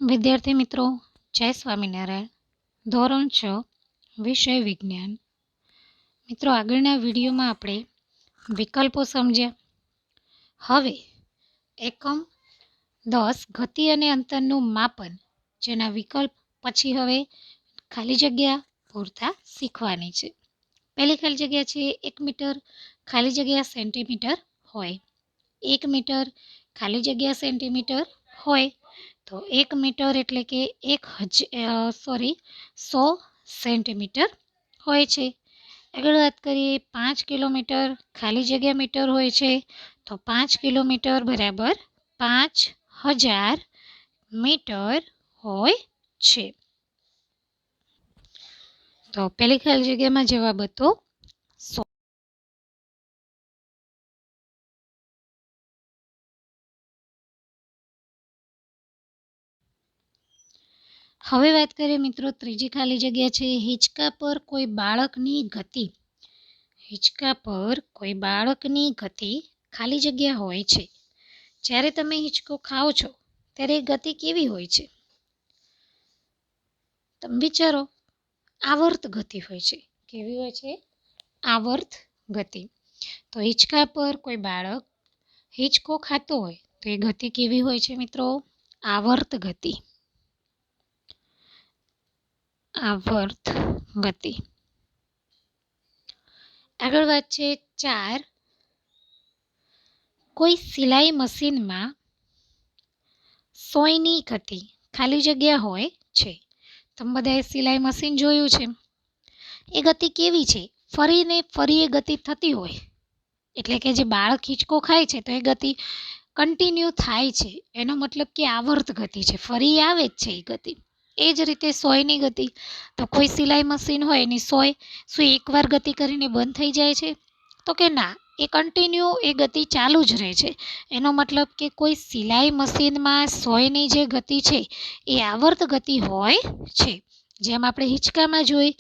વિદ્યાર્થી મિત્રો, જય સ્વામિનારાયણ. ધોરણ 6 વિષય વિજ્ઞાન. મિત્રો, આગળના વિડીયોમાં આપણે વિકલ્પો સમજ્યા. હવે એકમ 10 ગતિ અને અંતરનું માપન, જેના વિકલ્પ પછી હવે ખાલી જગ્યા પૂરતા શીખવાની છે. પહેલી ખાલી જગ્યા છે 1 મીટર ખાલી જગ્યા સેન્ટીમીટર હોય. 1 મીટર ખાલી જગ્યા સેન્ટીમીટર હોય તો 1 મીટર એટલે કે 100 સેન્ટીમીટર હોય છે. આગળ વાત કરીએ 5 કિલોમીટર ખાલી જગ્યા મીટર હોય છે તો 5 કિલોમીટર બરાબર 5000 મીટર હોય છે. તો પહેલી ખાલી જગ્યામાં જવાબ હતો 100. હવે વાત કરીએ મિત્રો, ત્રીજી ખાલી જગ્યા છે હિંચકા પર કોઈ બાળકની ગતિ. હિંચકા પર કોઈ બાળકની ગતિ ખાલી જગ્યા હોય છે. જ્યારે તમે હિંચકો ખાઓ છો ત્યારે ગતિ કેવી હોય છે? તમે વિચારો, આવર્ત ગતિ હોય છે. કેવી હોય છે? આવર્ત ગતિ. તો હિંચકા પર કોઈ બાળક હિંચકો ખાતો હોય તો એ ગતિ કેવી હોય છે મિત્રો? આવર્ત ગતિ. આવર્ત ગતિ. આગળ વાત છે 4. કોઈ સિલાઈ મશીનમાં સોયની ગતિ ખાલી જગ્યા હોય છે. તમે બધાએ સિલાઈ મશીન જોયું છે. એ ગતિ કેવી છે? ફરીને ફરી એ ગતિ થતી હોય. એટલે કે જે બાળક હિંચકો ખાય છે તો એ ગતિ કન્ટિન્યુ થાય છે. એનો મતલબ કે આવર્ત ગતિ છે, ફરી આવે જ છે એ ગતિ. એ જ રીતે સોયની ગતિ. તો કોઈ સિલાઈ મશીન હોય એની સોય શું એકવાર ગતિ કરીને બંધ થઈ જાય છે? તો કે ના, એ કન્ટિન્યુ એ ગતિ ચાલુ જ રહે છે. એનો મતલબ કે કોઈ સિલાઈ મશીનમાં સોયની જે ગતિ છે એ આવર્ત ગતિ હોય છે. જેમ આપણે હિંચકામાં જોઈ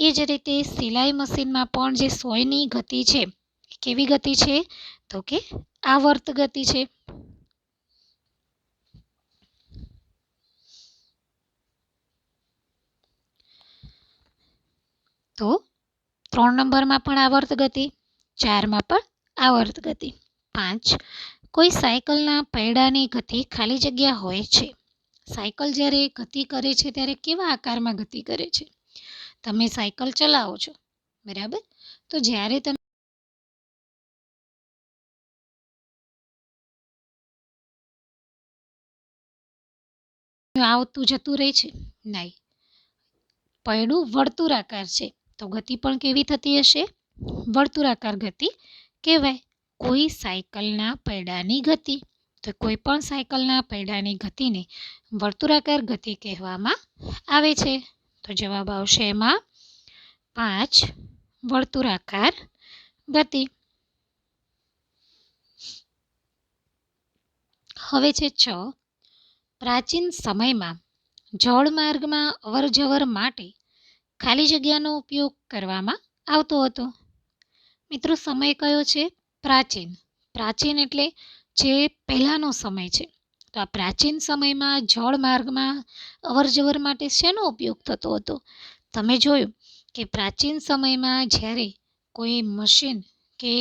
એ જ રીતે સિલાઈ મશીનમાં પણ જે સોયની ગતિ છે કેવી ગતિ છે? તો કે આવર્ત ગતિ છે. તો 3 નંબરમાં પણ આવર્ત ગતિ, 4માં પણ આવર્ત ગતિ. 5. કોઈ સાયકલના પૈડાની ગતિ ખાલી જગ્યા હોય છે. સાયકલ જ્યારે ગતિ કરે છે ત્યારે કેવા આકારમાં ગતિ કરે છે? તમે સાયકલ ચલાવો છો, બરાબર? તો જ્યારે તમે આવતું જતું રહે છે? નહીં. પૈડું વર્તુળાકાર છે તો ગતિ પણ કેવી થતી હશે? વર્તુળાકાર ગતિ કહેવાય. કોઈ સાયકલના પૈડાની ગતિ, તો કોઈ પણ સાયકલના પૈડાની ગતિને વર્તુળાકાર ગતિ કહેવામાં આવે છે. તો જવાબ આવશે એમાં 5 વર્તુળાકાર ગતિ. હવે છે 6. પ્રાચીન સમયમાં જળમાર્ગમાં અવરજવર માટે ખાલી જગ્યાનો ઉપયોગ કરવામાં આવતો હતો. મિત્રો, સમય કયો છે? પ્રાચીન. પ્રાચીન એટલે જે પહેલાંનો સમય છે. તો આ પ્રાચીન સમયમાં જળમાર્ગમાં અવરજવર માટે શેનો ઉપયોગ થતો હતો? તમે જોયું કે પ્રાચીન સમયમાં જ્યારે કોઈ મશીન કે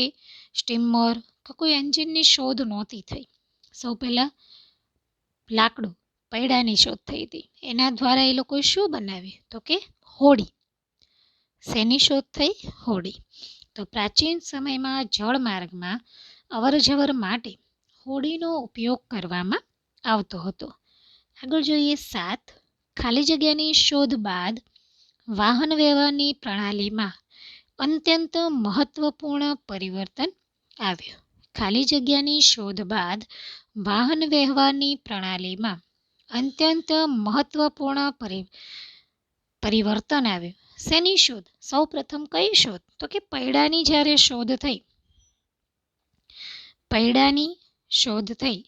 સ્ટીમર કે કોઈ એન્જિનની શોધ નહોતી થઈ. સૌ પહેલાં લાકડું, પૈડાની શોધ થઈ હતી. એના દ્વારા એ લોકોએ શું બનાવ્યું? તો કે હોડી. શેની શોધ થઈ? હોડી. તો પ્રાચીન સમયમાં જળમાર્ગમાં અવરજવર માટે હોડીનો ઉપયોગ કરવામાં આવતો હતો. આગળ જોઈએ 7. ખાલી જગ્યાની શોધ બાદ વાહન વ્યવહારની પ્રણાલીમાં અત્યંત મહત્વપૂર્ણ પરિવર્તન આવ્યું. ખાલી જગ્યાની શોધ બાદ વાહન વ્યવહારની પ્રણાલીમાં અત્યંત મહત્વપૂર્ણ પરિવર્તન આવ્યું. શેની શોધ? સૌ પ્રથમ કઈ શોધ? તો કે પૈડાની જ્યારે શોધ થઈ, પૈડાની શોધ થઈ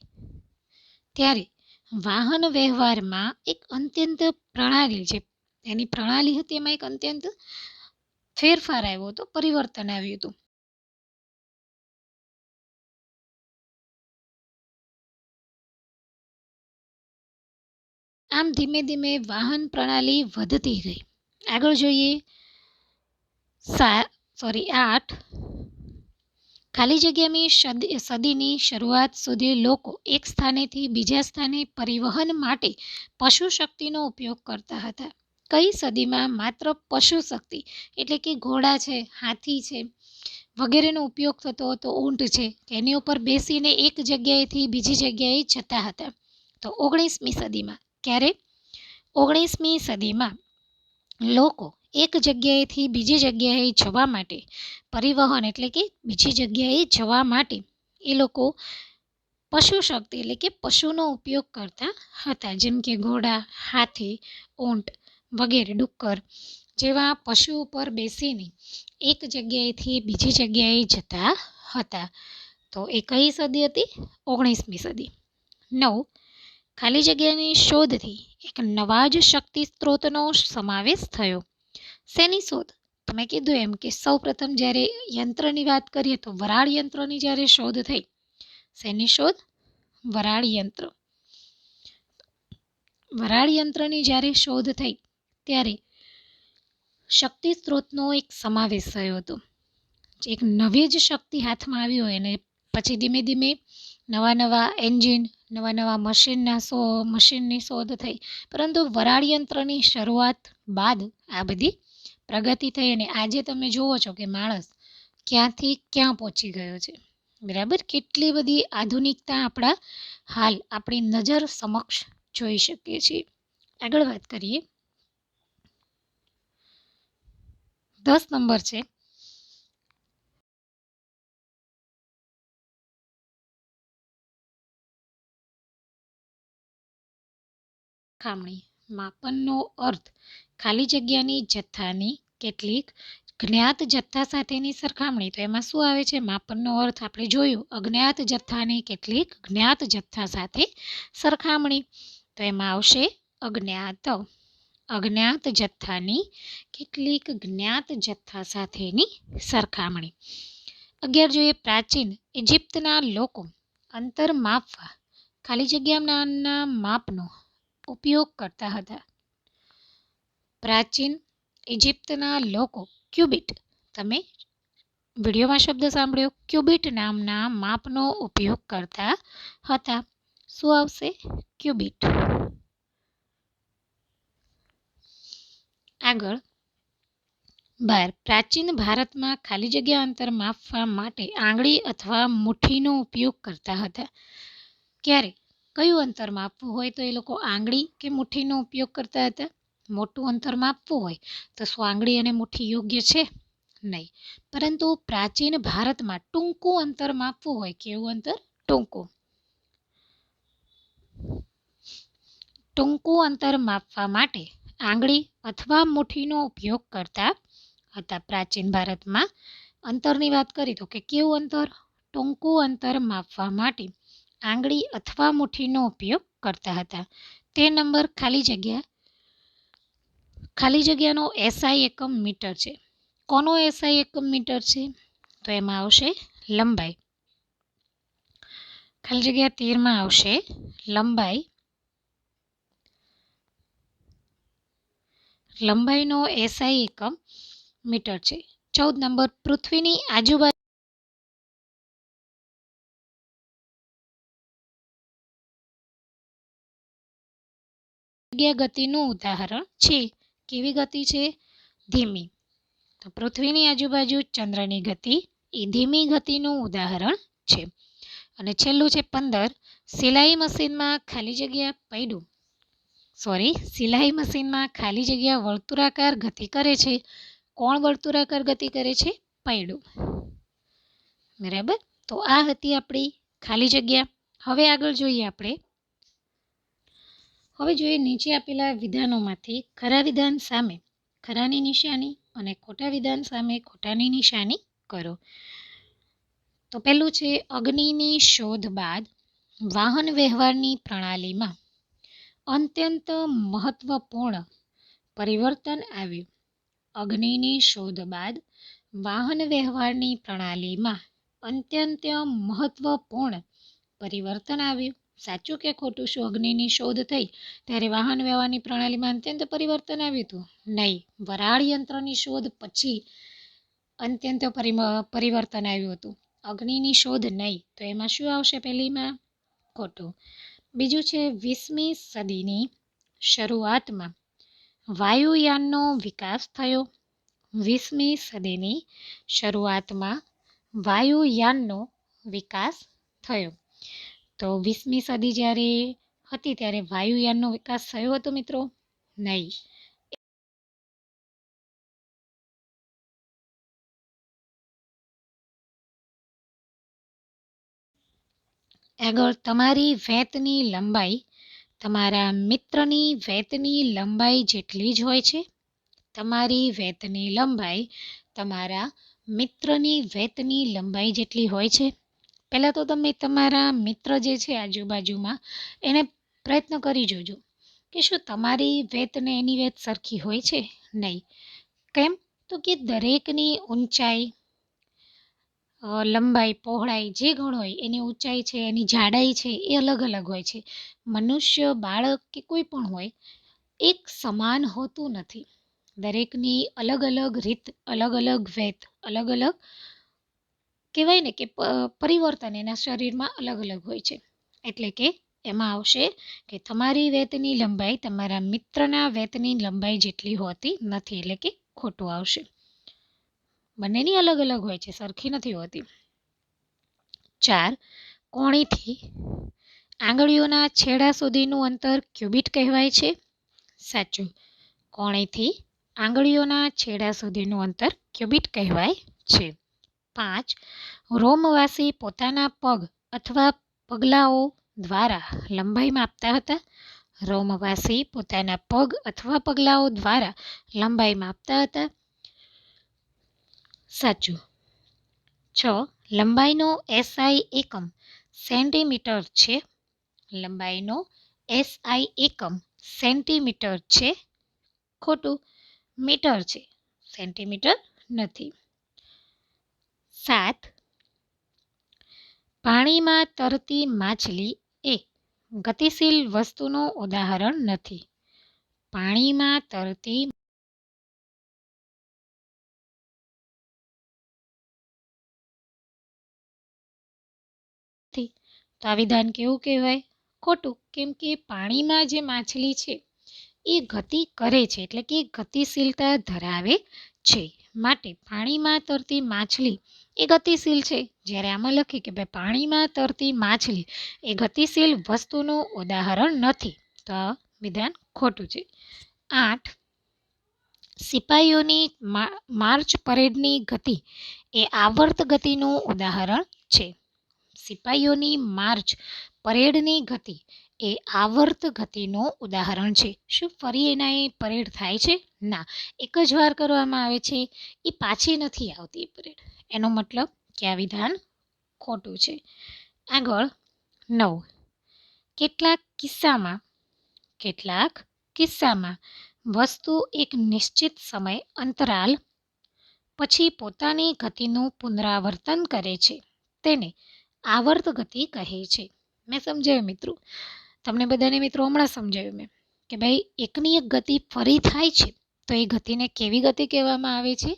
ત્યારે વાહન વ્યવહારમાં એક અત્યંત પ્રણાલી, જે એની પ્રણાલી હતી એમાં એક અત્યંત ફેરફાર આવ્યો હતો, પરિવર્તન આવ્યું હતું. આમ ધીમે ધીમે વાહન પ્રણાલી વધતી ગઈ. આગળ જોઈએ 8. ખાલી જગ્યાની સદીની શરૂઆત સુધી લોકો એક સ્થાનેથી બીજા સ્થાને પરિવહન માટે પશુ શક્તિનો ઉપયોગ કરતા હતા. કઈ સદીમાં માત્ર પશુ શક્તિ એટલે કે ઘોડા છે, હાથી છે વગેરેનો ઉપયોગ થતો હતો, ઊંટ છે, એની ઉપર બેસીને એક જગ્યાએથી બીજી જગ્યાએ જતા હતા. તો 19મી સદીમાં ક્યારે 19મી સદીમાં લોકો એક જગ્યાએથી બીજી જગ્યાએ જવા માટે પરિવહન એટલે કે બીજી જગ્યાએ જવા માટે એ લોકો પશુ શક્તિ એટલે કે પશુનો ઉપયોગ કરતા હતા. જેમ કે ઘોડા, હાથી, ઊંટ વગેરે, ડુક્કર જેવા પશુ ઉપર બેસીને એક જગ્યાએથી બીજી જગ્યાએ જતા હતા. તો એ કઈ સદી હતી? 19મી સદી. 9. ખાલી જગ્યાની શોધથી એક નવા જ શક્તિ સ્ત્રોતનો સમાવેશ થયો. શેની શોધ? તમે કીધું એમ કે સૌપ્રથમ જ્યારે યંત્રની વાત કરીએ તો વરાળ યંત્રની જ્યારે શોધ થઈ. શેની શોધ? વરાળ યંત્ર. વરાળ યંત્રની જ્યારે શોધ થઈ ત્યારે શક્તિ સ્ત્રોતનો એક સમાવેશ થયો હતો. એક નવી જ શક્તિ હાથમાં આવી હોય અને પછી ધીમે ધીમે નવા એન્જિન, નવા મશીનની શોધ થઈ. પરંતુ વરાળ યંત્રની શરૂઆત બાદ આ બધી પ્રગતિ થઈ અને આજે તમે જુઓ છો કે માણસ ક્યાંથી ક્યાં પહોંચી ગયો છે. બરાબર, કેટલી બધી આધુનિકતા આપણી નજર સમક્ષ જોઈ શકીએ છીએ. આગળ વાત કરીએ. 10 નંબર છે સરખામણી. માપનનો અર્થ ખાલી જગ્યાની જથ્થાની કેટલીક જ્ઞાત જથ્થા સાથેની સરખામણી. તો એમાં શું આવે છે? માપનનો અર્થ આપણે જોયું, અજ્ઞાત જથ્થાની કેટલીક જ્ઞાત જથ્થા સાથે સરખામણી. તો એમાં આવશે અજ્ઞાત જથ્થાની કેટલીક જ્ઞાત જથ્થા સાથેની સરખામણી. 11 જોઈએ. પ્રાચીન ઇજિપ્તના લોકો અંતર માપવા ખાલી જગ્યાના માપનો ઉપયોગ કરતા હતા. પ્રાચીન ઇજિપ્તના લોકો ક્યુબિટ, તમે વિડીયોમાં શબ્દ સાંભળ્યો, ક્યુબિટ નામના માપનો ઉપયોગ કરતા હતા. શું આવશે? ક્યુબિટ. આગળ 12. પ્રાચીન ભારતમાં ખાલી જગ્યા અંતર માપવા માટે આંગળી અથવા મુઠ્ઠીનો ઉપયોગ કરતા હતા. ક્યારે? કયું અંતર માપવું હોય તો એ લોકો આંગળી કે મુઠ્ઠીનો ઉપયોગ કરતા હતા? મોટું અંતર માપવું હોય તો શું આંગળી અને મુઠ્ઠી યોગ્ય છે? નહીં. પરંતુ પ્રાચીન ભારતમાં ટૂંકું અંતર માપવું હોય, કેવું અંતર? ટૂંકું અંતર માપવા માટે આંગળી અથવા મુઠ્ઠીનો ઉપયોગ કરતા હતા. પ્રાચીન ભારતમાં અંતરની વાત કરી તો કે કેવું અંતર? ટૂંકું અંતર માપવા માટે આંગળી અથવા મુઠ્ઠીનો ઉપયોગ કરતા હતા. 13 નંબર ખાલી જગ્યાનો એસઆઈ એકમ મીટર છે. કોનો એસઆઈ એકમ મીટર છે? તો એમાં આવશે લંબાઈ. ખાલી જગ્યા 13માં આવશે લંબાઈ. લંબાઈનો એસઆઈ એકમ મીટર છે. 14 નંબર પૃથ્વીની આજુબાજુ ગતિનું ઉદાહરણ છે. કેવી ગતિ છે? ધીમી. તો પૃથ્વીની આજુબાજુ ચંદ્રની ગતિ એ ધીમી ગતિનું ઉદાહરણ છે. અને છેલ્લું છે 15. સિલાઈ મશીનમાં ખાલી જગ્યા વર્તુળાકાર ગતિ કરે છે. કોણ વર્તુળાકાર ગતિ કરે છે? પૈડું. બરાબર. તો આ હતી આપણી ખાલી જગ્યા. હવે આગળ જોઈએ આપણે. હવે જોઈએ નીચે આપેલા વિધાનોમાંથી ખરા વિધાન સામે ખરાની નિશાની અને ખોટા વિધાન સામે ખોટાની નિશાની કરો. તો પહેલું છે અગ્નિની શોધ બાદ વાહન વ્યવહારની પ્રણાલીમાં અત્યંત મહત્વપૂર્ણ પરિવર્તન આવ્યું. અગ્નિની શોધ બાદ વાહન વ્યવહારની પ્રણાલીમાં અત્યંત મહત્વપૂર્ણ પરિવર્તન આવ્યું. સાચું કે ખોટું? શું અગ્નિની શોધ થઈ ત્યારે વાહન વ્યવહારની પ્રણાલીમાં અત્યંત પરિવર્તન આવ્યું હતું? નહીં. વરાળ યંત્રની શોધ પછી અત્યંત પરિવર્તન આવ્યું હતું. અગ્નિની શોધ નહીં, તો એમાં શું આવશે પહેલીમાં? ખોટું. બીજું છે 20મી સદીની શરૂઆતમાં વાયુયાનનો વિકાસ થયો. 20મી સદીની શરૂઆતમાં વાયુયાનનો વિકાસ થયો. તો 20મી સદી જ્યારે હતી ત્યારે વાયુયાનનો વિકાસ થયો હતો મિત્રો? નહીં. આગળ, તમારી વેતની લંબાઈ તમારા મિત્રની વેતની લંબાઈ જેટલી જ હોય છે. તમારી વેતની લંબાઈ તમારા મિત્રની વેતની લંબાઈ જેટલી હોય છે. પહેલાં તો તમે તમારા મિત્ર જે છે આજુબાજુમાં એને પ્રયત્ન કરી જોજો કે શું તમારી વેત ને એની વેત સરખી હોય છે? નહીં. કેમ? તો કે દરેકની ઊંચાઈ, લંબાઈ, પહોળાઈ જે ગણ હોય એની ઊંચાઈ છે, એની જાડાઈ છે એ અલગ અલગ હોય છે. મનુષ્ય, બાળક કે કોઈ પણ હોય એક સમાન હોતું નથી. દરેકની અલગ અલગ રીત, અલગ અલગ વેત, અલગ અલગ કહેવાય ને કે પરિવર્તન એના શરીરમાં અલગ અલગ હોય છે. એટલે કે એમાં આવશે કે તમારી વેતની લંબાઈ તમારા મિત્રના વેતની લંબાઈ જેટલી હોતી નથી. એટલે કે ખોટું આવશે. બંનેની અલગ અલગ હોય છે, સરખી નથી હોતી. 4. કોણીથી આંગળીઓના છેડા સુધીનું અંતર ક્યુબિટ કહેવાય છે. સાચું. કોણીથી આંગળીઓના છેડા સુધીનું અંતર ક્યુબિટ કહેવાય છે. 5. રોમવાસી પોતાના પગ અથવા પગલાઓ દ્વારા લંબાઈ માપતા હતા. રોમવાસી પોતાના પગ અથવા પગલાઓ દ્વારા લંબાઈ માપતા હતા. સાચું. 6. લંબાઈનો એસઆઈ એકમ સેન્ટીમીટર છે. લંબાઈનો એસઆઈ એકમ સેન્ટીમીટર છે. ખોટું. મીટર છે, સેન્ટીમીટર નથી. 7. પાણીમાં તરતી માછલી એ ગતિશીલ વસ્તુનું ઉદાહરણ નથી. પાણીમાં તરતી તો આ વિધાન કેવું કહેવાય? ખોટું. કેમ કે પાણીમાં જે માછલી છે એ ગતિ કરે છે, એટલે કે ગતિશીલતા ધરાવે છે. માટે પાણીમાં તરતી માછલી એ ગતિશીલ છે. જ્યારે આમાં લખી કે ભાઈ પાણીમાં તરતી માછલી એ ગતિશીલ વસ્તુનું ઉદાહરણ નથી, તો આ વિધાન ખોટું છે. 8. સિપાહીઓની માર્ચ પરેડની ગતિ એ આવર્ત ગતિનું ઉદાહરણ છે. સિપાહીઓની માર્ચ પરેડની ગતિ એ આવર્ત ગતિનું ઉદાહરણ છે. શું ફરી એના એ પરેડ થાય છે? ના, એક જ વાર કરવામાં આવે છે, એ પાછી નથી આવતી પરેડ. એનો મતલબ કે આ વિધાન ખોટું છે. આગળ 9. કેટલાક કિસ્સામાં વસ્તુ એક નિશ્ચિત સમય અંતરાલ પછી પોતાની ગતિનું પુનરાવર્તન કરે છે. તેને આવર્ત ગતિ કહે છે. મેં સમજાવ્યું મિત્રો, તમને બધાને મિત્રો હમણાં સમજાવ્યું મેં કે ભાઈ એકની એક ગતિ ફરી થાય છે તો એ ગતિને કેવી ગતિ કહેવામાં આવે છે?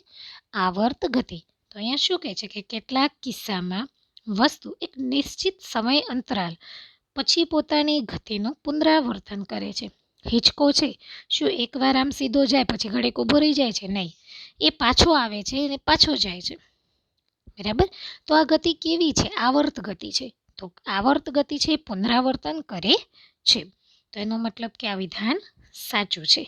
આવર્ત ગતિ. તો અહીંયા શું કહે છે કે કેટલાક કિસ્સામાં વસ્તુ એક નિશ્ચિત સમય અંતરાલ પછી પોતાની ગતિનું પુનરાવર્તન કરે છે. હિંચકો છે, શું એકવાર આમ સીધો જાય પછી ઘડીક ઊભો રહી જાય છે? નહીં, એ પાછો આવે છે અને પાછો જાય છે. બરાબર? તો આ ગતિ કેવી છે? આવર્ત ગતિ છે. તો આવર્ત ગતિ છે પુનરાવર્તન કરે છે. તો એનો મતલબ કે આ વિધાન સાચું છે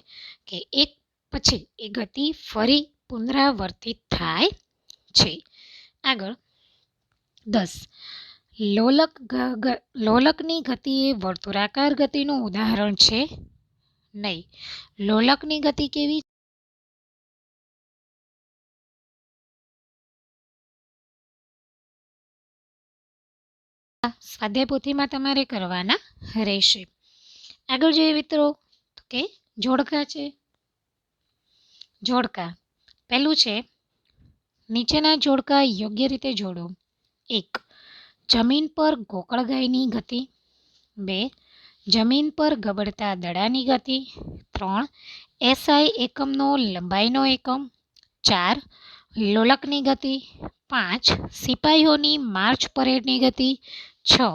કે એક પછી એ ગતિ ફરી પુનરાવર્તિત થાય છે. આગળ 10. લોલકની ગતિ એ વર્તુળાકાર ગતિનું ઉદાહરણ છે. નહીં. લોલકની ગતિ કેવી? સ્વાધ્યાય પોથીમાં તમારે કરવાના રહેશે. આગળ જોઈએ મિત્રો તો કે જોડકા છે. જોડકા પહેલું છે નીચેના જોડકા યોગ્ય રીતે જોડો. 1. જમીન પર ગોકળગાયની ગતિ. 2 જમીન પર ગબડતા દડાની ગતિ, 3 એસઆઈ એકમનો લંબાઈનો એકમ, 4 લોલકની ગતિ, 5 સિપાહીઓની માર્ચ પરેડની ગતિ, 6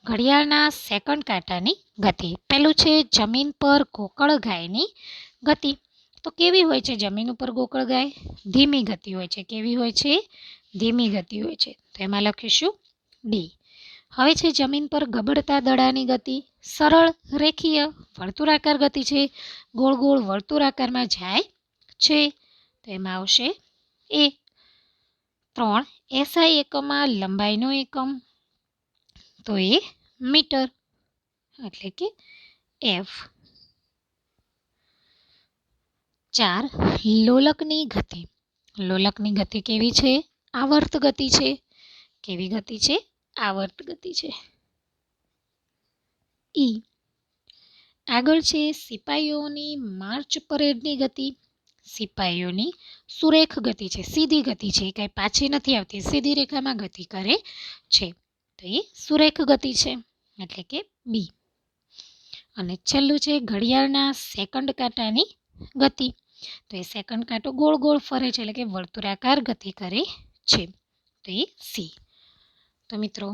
ઘડિયાળના સેકન્ડ કાંટાની ગતિ. પહેલું છે જમીન પર ગોકળગાયની ગતિ. તો કેવી હોય છે જમીન ઉપર ગોકળગાય? ધીમી ગતિ હોય છે. કેવી હોય છે? ધીમી ગતિ હોય છે. તો એમાં લખીશું ડી. હવે છે જમીન પર ગબડતા દડાની ગતિ. સરળ રેખીય વર્તુળાકાર ગતિ છે. ગોળ ગોળ વર્તુળાકારમાં જાય છે. તો એમાં આવશે એ. 3 એસઆઈ એકમમાં લંબાઈનો એકમ, તો એ મીટર, એટલે કે એફ. 4 લોલકની ગતિ. લોલકની ગતિ કેવી છે? આવર્ત ગતિ છે. કેવી ગતિ છે? આવર્ત ગતિ છે. ઈ. આગળ છે સિપાહીઓની માર્ચ પરેડની ગતિ. સિપાહીઓની સુરેખ ગતિ છે, સીધી ગતિ છે, કાંઈ પાછી નથી આવતી, સીધી રેખામાં ગતિ કરે છે. તો એ સુરેખ ગતિ છે, એટલે કે બી. અને છેલ્લું છે ઘડિયાળના સેકન્ડ કાંટાની ગતિ. તો એ સેકન્ડ કાંટો ગોળ ગોળ ફરે છે, એટલે કે વર્તુળાકાર ગતિ કરે છે. તો એ સી. તો મિત્રો,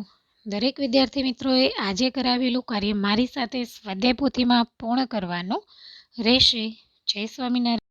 દરેક વિદ્યાર્થી મિત્રોએ આજે કરાવેલું કાર્ય મારી સાથે સ્વાધ્યાય પોથીમાં પૂર્ણ કરવાનું રહેશે. જય સ્વામિનારાયણ.